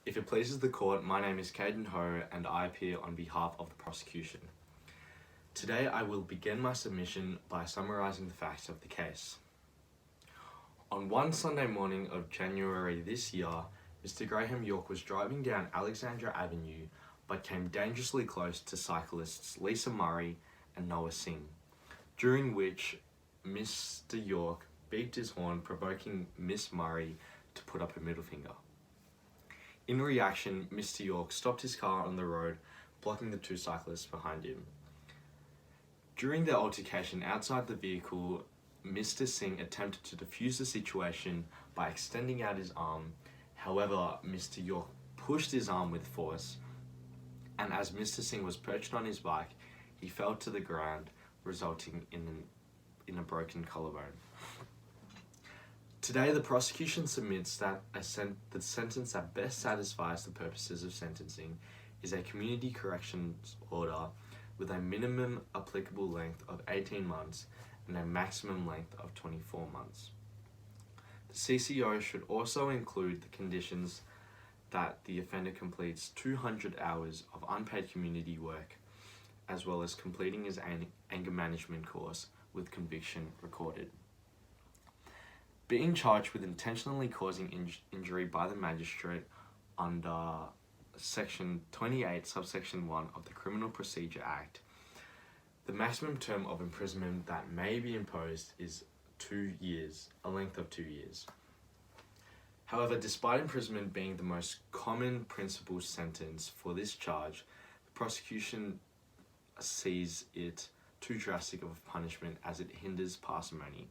If it pleases the court, my name is Caden Ho and I appear on behalf of the prosecution. Today I will begin my submission by summarising the facts of the case. On one Sunday morning of January this year, Mr. Graham York was driving down Alexandra Avenue but came dangerously close to cyclists Lisa Murray and Noah Singh, during which Mr. York beeped his horn, provoking Miss Murray to put up her middle finger. In reaction, Mr. York stopped his car on the road, blocking the two cyclists behind him. During the altercation outside the vehicle, Mr. Singh attempted to defuse the situation by extending out his arm. However, Mr. York pushed his arm with force, and as Mr. Singh was perched on his bike, he fell to the ground, resulting in a broken collarbone. Today, the prosecution submits that the sentence that best satisfies the purposes of sentencing is a community corrections order with a minimum applicable length of 18 months and a maximum length of 24 months. The CCO should also include the conditions that the offender completes 200 hours of unpaid community work, as well as completing his anger management course with conviction recorded. Being charged with intentionally causing injury by the magistrate under Section 28, Subsection 1 of the Criminal Procedure Act, the maximum term of imprisonment that may be imposed is 2 years, a length of 2 years. However, despite imprisonment being the most common principal sentence for this charge, the prosecution sees it too drastic of a punishment as it hinders parsimony.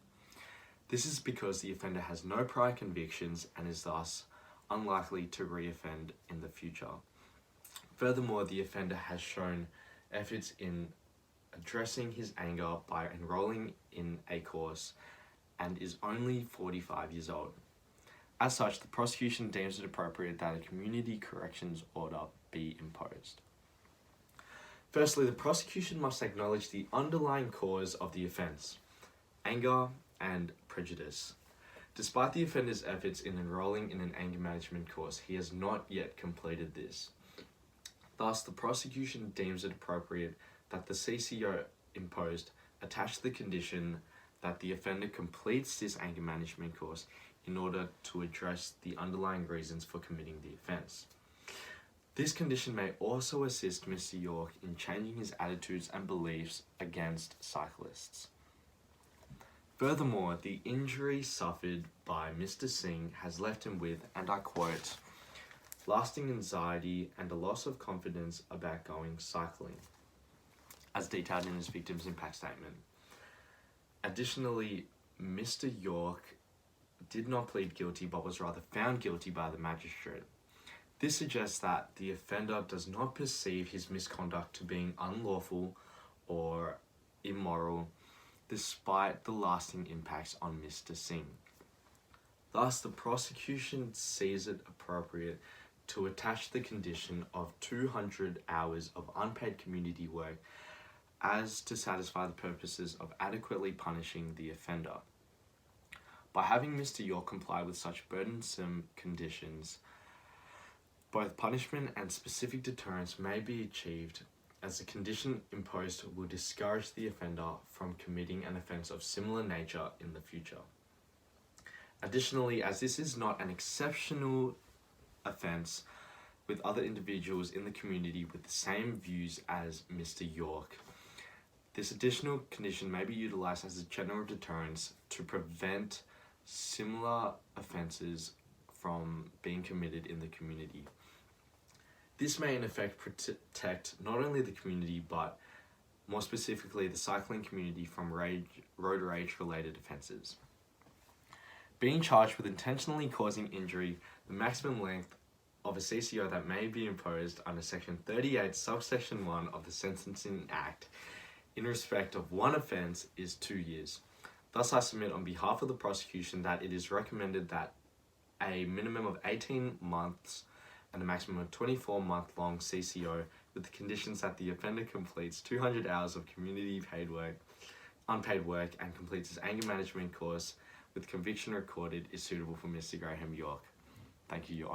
This is because the offender has no prior convictions and is thus unlikely to reoffend in the future. Furthermore, the offender has shown efforts in addressing his anger by enrolling in a course and is only 45 years old. As such, the prosecution deems it appropriate that a community corrections order be imposed. Firstly, the prosecution must acknowledge the underlying cause of the offence: anger and prejudice. Despite the offender's efforts in enrolling in an anger management course, he has not yet completed this. Thus, the prosecution deems it appropriate that the CCO imposed attach the condition that the offender completes this anger management course in order to address the underlying reasons for committing the offence. This condition may also assist Mr. York in changing his attitudes and beliefs against cyclists. Furthermore, the injury suffered by Mr. Singh has left him with, and I quote, lasting anxiety and a loss of confidence about going cycling, as detailed in his victim's impact statement. Additionally, Mr. York did not plead guilty but was rather found guilty by the magistrate. This suggests that the offender does not perceive his misconduct to being unlawful or immoral, despite the lasting impacts on Mr. Singh. Thus, the prosecution sees it appropriate to attach the condition of 200 hours of unpaid community work as to satisfy the purposes of adequately punishing the offender. By having Mr. York comply with such burdensome conditions, both punishment and specific deterrence may be achieved, as the condition imposed will discourage the offender from committing an offence of similar nature in the future. Additionally, as this is not an exceptional offence with other individuals in the community with the same views as Mr. York, this additional condition may be utilised as a general deterrence to prevent similar offences from being committed in the community. This may in effect protect not only the community but more specifically the cycling community from road rage related offences. Being charged with intentionally causing injury, the maximum length of a CCO that may be imposed under Section 38 Subsection 1 of the Sentencing Act in respect of one offence is 2 years. Thus, I submit on behalf of the prosecution that it is recommended that a minimum of 18 months and a maximum of 24-month-long CCO with the conditions that the offender completes 200 hours of community unpaid work and completes his anger management course with conviction recorded is suitable for Mr. Graham York. Thank you, Your Honour.